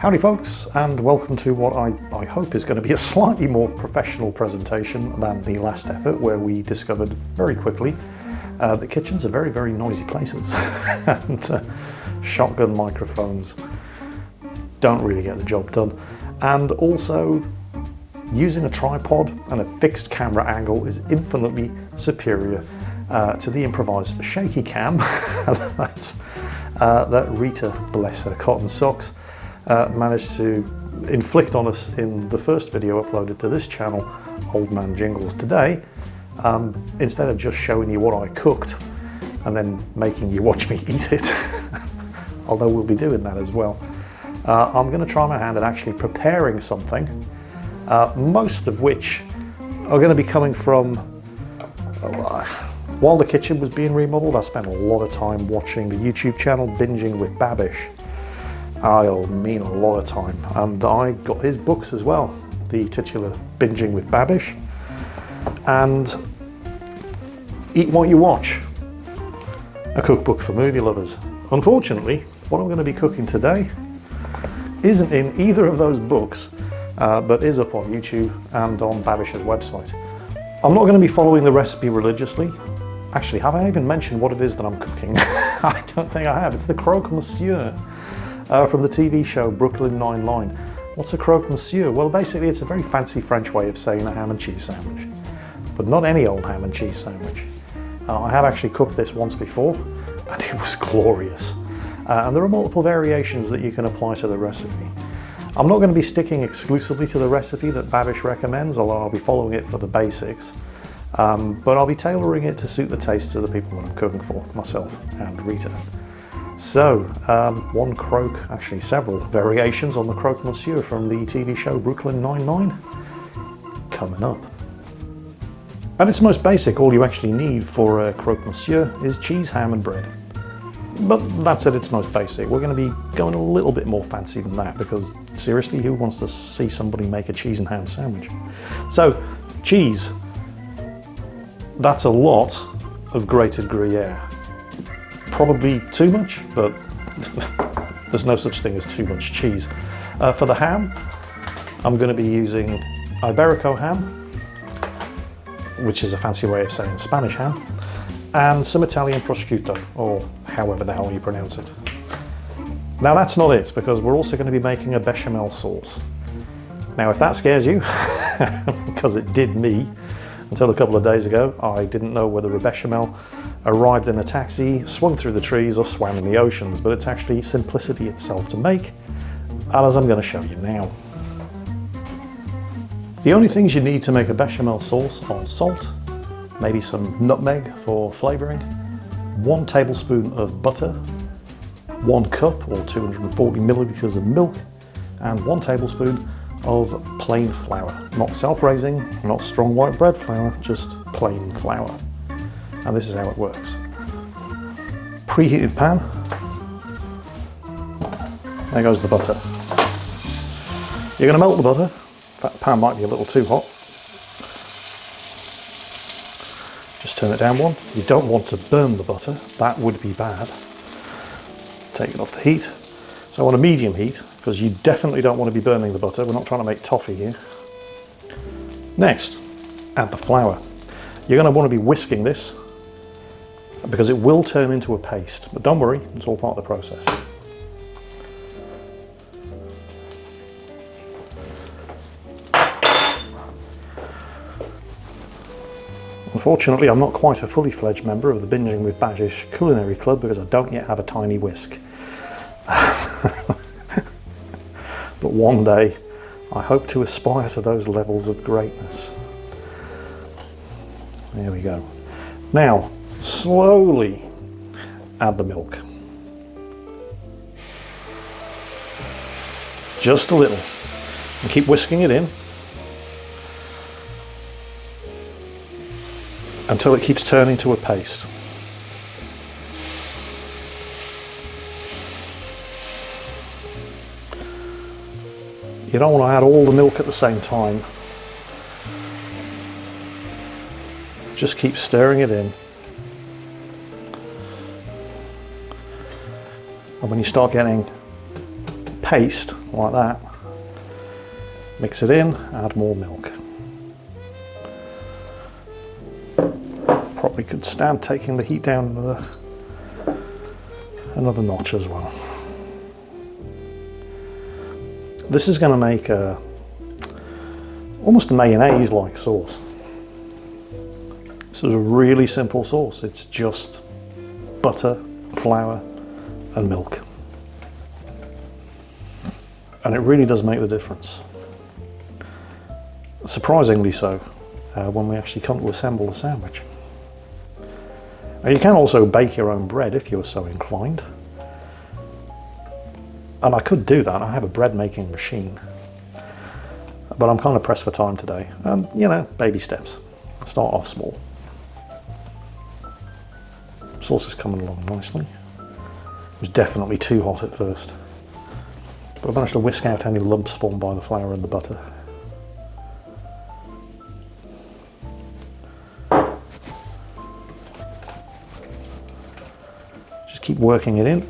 Howdy folks, and welcome to what I hope is going to be a slightly more professional presentation than the last effort, where we discovered very quickly that kitchens are very, very noisy places and shotgun microphones don't really get the job done. And also, using a tripod and a fixed camera angle is infinitely superior to the improvised shaky cam that Rita, bless her cotton socks, managed to inflict on us in the first video uploaded to this channel, Old Man Jingles Today. Instead of just showing you what I cooked and then making you watch me eat it, although we'll be doing that as well, I'm going to try my hand at actually preparing something, most of which are going to be coming from while the kitchen was being remodeled. I spent a lot of time watching the YouTube channel Binging with Babish. I mean a lot of time, and I got his books as well, the titular Binging with Babish and Eat What You Watch, a cookbook for movie lovers. Unfortunately, what I'm going to be cooking today isn't in either of those books, but is up on YouTube and on Babish's website. I'm not going to be following the recipe religiously. Actually, have I even mentioned what it is that I'm cooking? I don't think I have. It's the Croque Monsieur from the TV show Brooklyn Nine-Nine. What's a Croque Monsieur? Well, basically it's a very fancy French way of saying a ham and cheese sandwich, but not any old ham and cheese sandwich. I have actually cooked this once before and it was glorious. And there are multiple variations that you can apply to the recipe. I'm not going to be sticking exclusively to the recipe that Babish recommends, although I'll be following it for the basics. But I'll be tailoring it to suit the tastes of the people that I'm cooking for, myself and Rita. So, one croque, actually several variations on the Croque Monsieur from the TV show Brooklyn Nine-Nine, coming up. At its most basic, all you actually need for a Croque Monsieur is cheese, ham and bread. But that's at its most basic. We're going to be going a little bit more fancy than that, because seriously, who wants to see somebody make a cheese and ham sandwich? So, cheese. That's a lot of grated Gruyere. Probably too much, but there's no such thing as too much cheese. For the ham, I'm going to be using Iberico ham, which is a fancy way of saying Spanish ham, and some Italian prosciutto, or however the hell you pronounce it. Now that's not it, because we're also going to be making a bechamel sauce. Now if that scares you, because it did me until a couple of days ago, I didn't know whether a bechamel arrived in a taxi, swung through the trees, or swam in the oceans, but it's actually simplicity itself to make, and as I'm going to show you now. The only things you need to make a bechamel sauce are salt, maybe some nutmeg for flavouring, 1 tablespoon of butter, 1 cup or 240 millilitres of milk, and 1 tablespoon of plain flour. Not self-raising, not strong white bread flour, just plain flour. And this is how it works. Preheated pan. There goes the butter. You're going to melt the butter. That pan might be a little too hot. Just turn it down one. You don't want to burn the butter. That would be bad. Take it off the heat. So on a medium heat, because you definitely don't want to be burning the butter. We're not trying to make toffee here. Next, add the flour. You're going to want to be whisking this, because it will turn into a paste. But don't worry, it's all part of the process. Unfortunately, I'm not quite a fully fledged member of the Binging with Babish Culinary Club, because I don't yet have a tiny whisk. But one day, I hope to aspire to those levels of greatness. There we go. Now, slowly add the milk. Just a little. And keep whisking it in until it keeps turning to a paste. You don't want to add all the milk at the same time. Just keep stirring it in. And when you start getting paste like that. Mix it in, add more milk. Probably could stand taking the heat down another notch as well. This is going to make almost a mayonnaise-like sauce. This is a really simple sauce. It's just butter, flour, and milk. And it really does make the difference. Surprisingly so, when we actually come to assemble the sandwich. Now, you can also bake your own bread if you're so inclined. And I could do that. I have a bread making machine. But I'm kind of pressed for time today. And, you know, baby steps. Start off small. Sauce is coming along nicely. It was definitely too hot at first. But I managed to whisk out any lumps formed by the flour and the butter. Just keep working it in.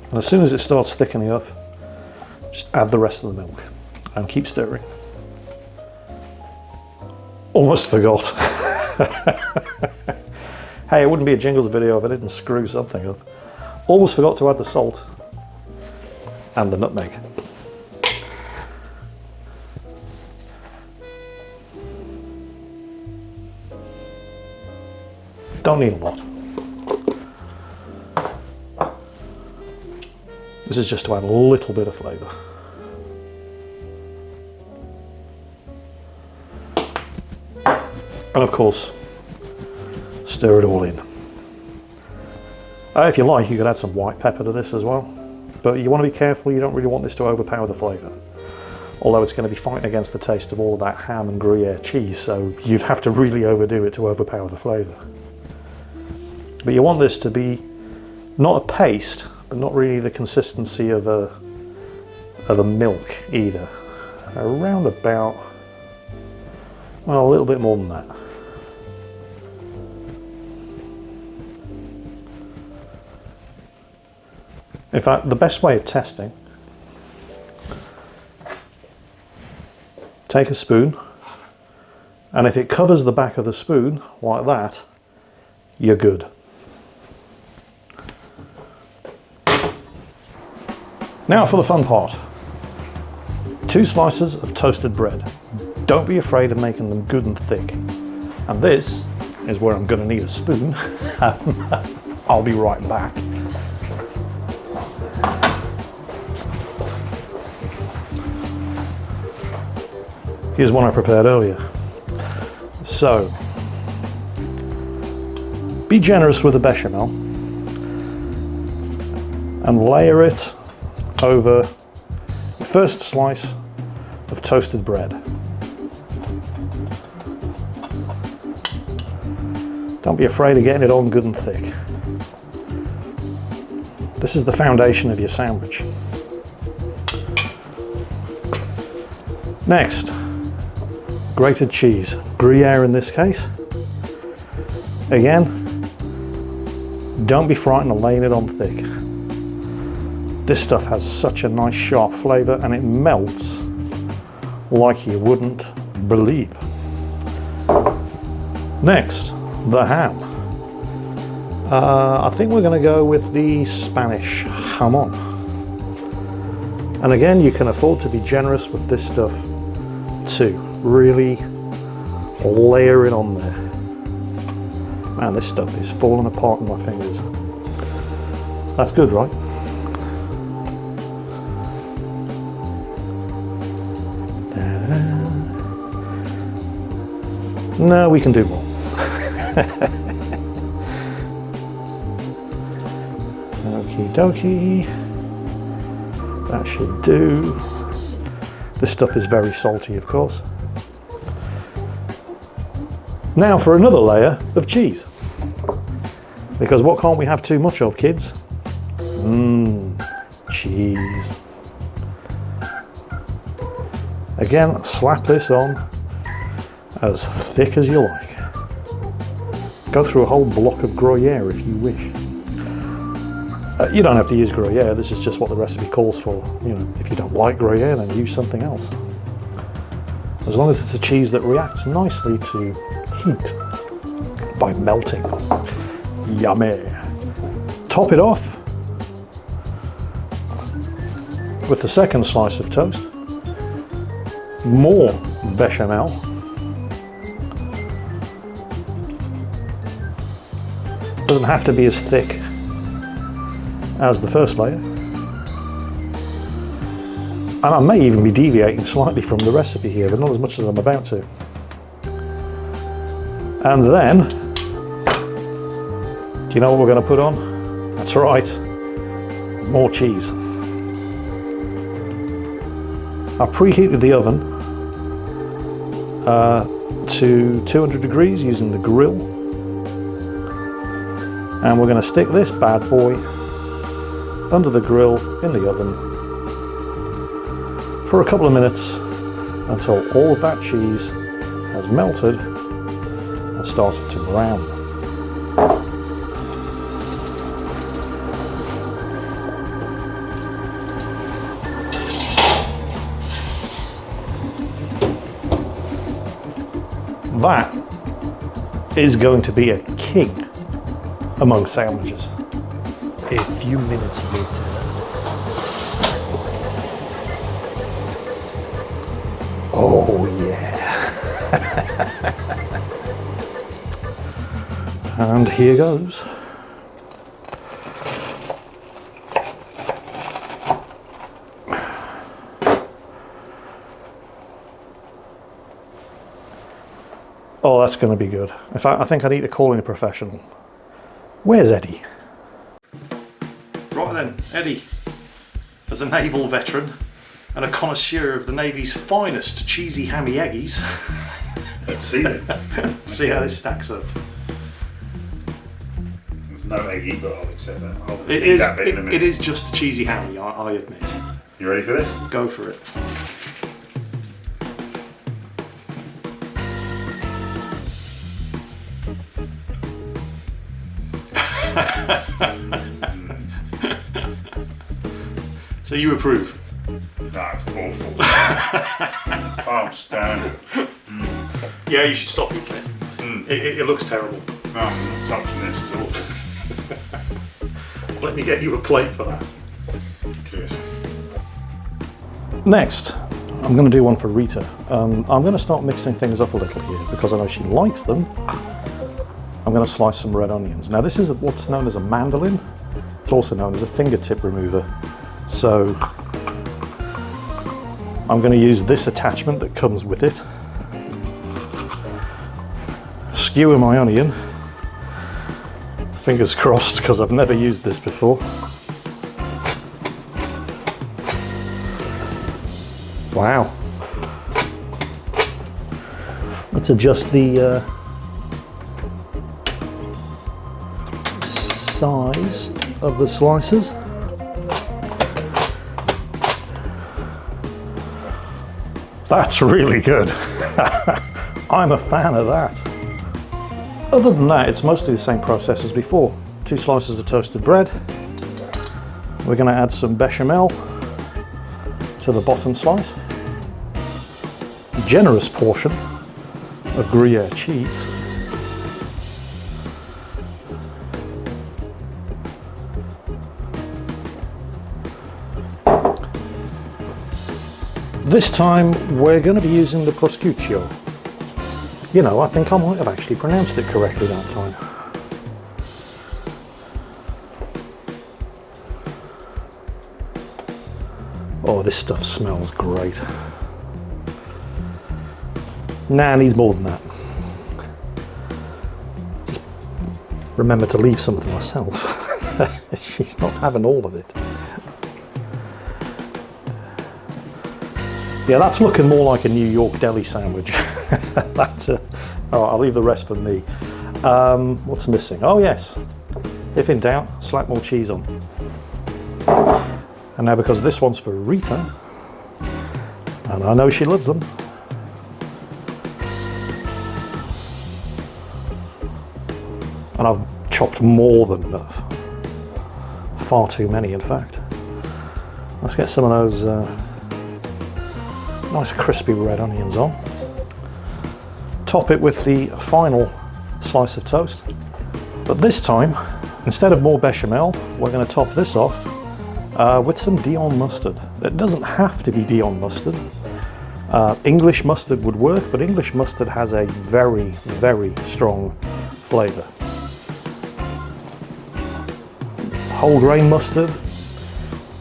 And as soon as it starts thickening up, just add the rest of the milk and keep stirring. Almost forgot. Hey, it wouldn't be a Jingles video if I didn't screw something up. Almost forgot to add the salt and the nutmeg. Don't need a lot. This is just to add a little bit of flavour. And of course, stir it all in. If you like, you could add some white pepper to this as well, but you want to be careful. You don't really want this to overpower the flavour. Although it's going to be fighting against the taste of all of that ham and Gruyere cheese, so you'd have to really overdo it to overpower the flavour. But you want this to be not a paste, but not really the consistency of a milk either. Around about, well, a little bit more than that. In fact, the best way of testing, take a spoon, and if it covers the back of the spoon like that, you're good. Now for the fun part. 2 slices of toasted bread. Don't be afraid of making them good and thick. And this is where I'm going to need a spoon. I'll be right back. Here's one I prepared earlier. So, be generous with the bechamel and layer it over the first slice of toasted bread. Don't be afraid of getting it on good and thick. This is the foundation of your sandwich. Next, grated cheese, Gruyere in this case. Again, don't be frightened of laying it on thick. This stuff has such a nice sharp flavour and it melts like you wouldn't believe. Next, the ham. I think we're going to go with the Spanish jamon. And again, you can afford to be generous with this stuff too. Really layer it on there. Man, this stuff is falling apart in my fingers. That's good, right? No, we can do more. Okie dokie. That should do. This stuff is very salty, of course. Now for another layer of cheese. Because what can't we have too much of, kids? Cheese. Again, slap this on as thick as you like. Go through a whole block of Gruyere if you wish. You don't have to use Gruyere, this is just what the recipe calls for. You know, if you don't like Gruyere, then use something else. As long as it's a cheese that reacts nicely to heat by melting. Yummy. Top it off with the second slice of toast. More bechamel. Doesn't have to be as thick as the first layer. And I may even be deviating slightly from the recipe here, but not as much as I'm about to. And then, do you know what we're going to put on? That's right, more cheese. I've preheated the oven to 200 degrees using the grill. And we're going to stick this bad boy under the grill in the oven for a couple of minutes until all of that cheese has melted and started to brown. That is going to be a king among sandwiches. A few minutes later. Oh yeah. And here goes. Oh, that's going to be good. In fact, I think I need to call in a professional. Where's Eddie? Right then, Eddie, as a naval veteran and a connoisseur of the Navy's finest cheesy hammy eggies, let's see then. Let's see how this stacks up. There's no eggy, but I'll accept that. I'll It eat is. that bit in a minute. It is just a cheesy hammy, I admit. You ready for this? Go for it. So you approve? That's awful. Can't stand it. Yeah, you should stop eating it. It looks terrible. No, I'm not touching this, it's awful. Let me get you a plate for that. Cheers. Next, I'm going to do one for Rita. I'm going to start mixing things up a little here because I know she likes them. I'm going to slice some red onions. Now this is what's known as a mandolin. It's also known as a fingertip remover. So I'm going to use this attachment that comes with it. Skewer my onion. Fingers crossed because I've never used this before. Wow. Let's adjust the size of the slices. That's really good. I'm a fan of that. Other than that, it's mostly the same process as before. 2 slices of toasted bread. We're going to add some bechamel to the bottom slice. A generous portion of Gruyere cheese. This time we're going to be using the prosciutto. You know, I think I might have actually pronounced it correctly that time. Oh, this stuff smells great. Nah, needs more than that. Just remember to leave some for myself. She's not having all of it. Yeah, that's looking more like a New York deli sandwich. All right, I'll leave the rest for me. What's missing? Oh yes, if in doubt, slap more cheese on. And now because this one's for Rita, and I know she loves them, And I've chopped more than enough. Far too many, in fact. Let's get some of those nice crispy red onions on. Top it with the final slice of toast. But this time, instead of more bechamel, we're going to top this off with some Dijon mustard. It doesn't have to be Dijon mustard. English mustard would work, but English mustard has a very, very strong flavour. Whole grain mustard.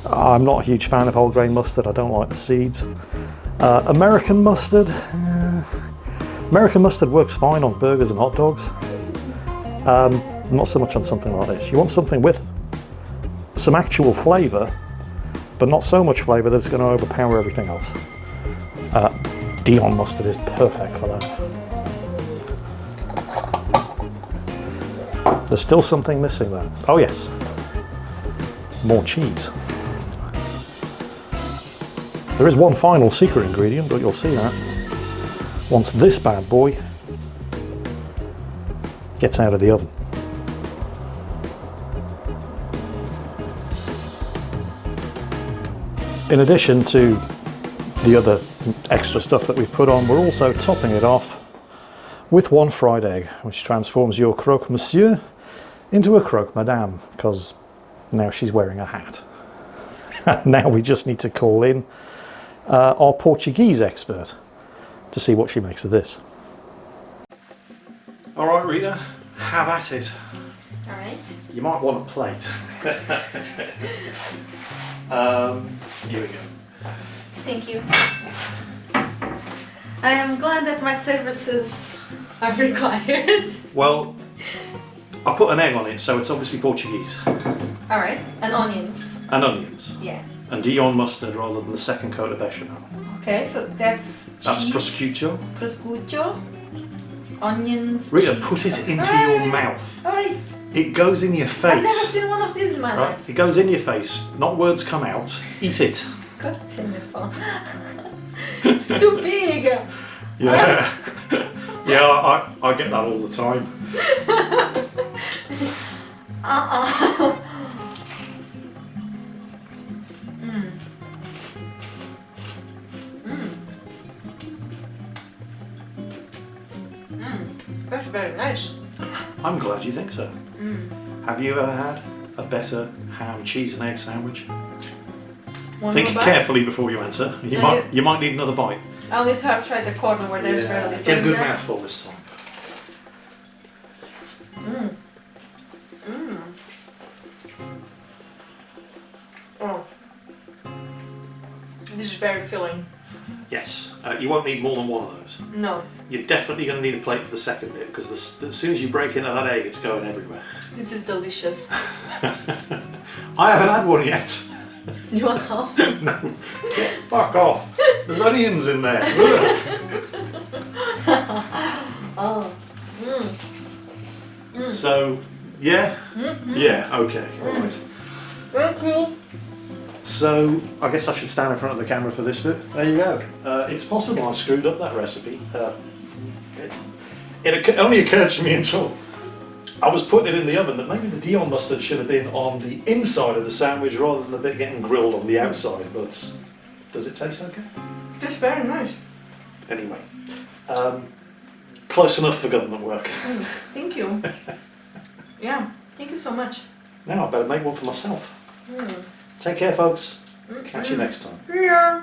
I'm not a huge fan of whole grain mustard. I don't like the seeds. American mustard. American mustard works fine on burgers and hot dogs. Not so much on something like this. You want something with some actual flavour, but not so much flavour that it's going to overpower everything else. Dijon mustard is perfect for that. There's still something missing there. Oh yes, more cheese. There is one final secret ingredient, but you'll see that once this bad boy gets out of the oven. In addition to the other extra stuff that we've put on, we're also topping it off with one fried egg, which transforms your Croque Monsieur into a Croque Madame, because now she's wearing a hat. Now we just need to call in our Portuguese expert to see what she makes of this. All right, Rita, have at it. All right. You might want a plate. Here we go. Thank you. I am glad that my services are required. Well, I put an egg on it, so it's obviously Portuguese. All right, and onions. And onions. Yeah. And Dijon mustard rather than the second coat of bechamel. Okay, so that's cheese, prosciutto. prosciutto, onions. Rita, cheese. put it into All your right. mouth. All right. It goes in your I've never face. seen one of these in my Right? life. It goes in your face, not words come out. Eat it. God damn it, Paul. It's too big. Yeah. Yeah, I get that all the time. That's very nice. I'm glad you think so. Have you ever had a better ham, cheese and egg sandwich? One Think more bite? carefully before you answer. You might need another bite. I only tried the corner where there's very little. Get a in good there. mouthful this time. Oh. This is very filling. Yes, you won't need more than one of those. No, You're definitely going to need a plate for the second bit, because as soon as you break into that egg, it's going everywhere. this is delicious. I haven't had one yet. You want half? No, fuck off. There's onions in there. Oh. So, yeah? Yeah, okay, right. Very cool. So, I guess I should stand in front of the camera for this bit. There you go. It's possible I screwed up that recipe. It only occurred to me until I was putting it in the oven that maybe the Dijon mustard should have been on the inside of the sandwich rather than the bit getting grilled on the outside, but does it taste okay? That's very nice. Anyway, close enough for government work. Thank you. Yeah, thank you so much. Now I better make one for myself. Take care, folks. Catch you next time. Yeah.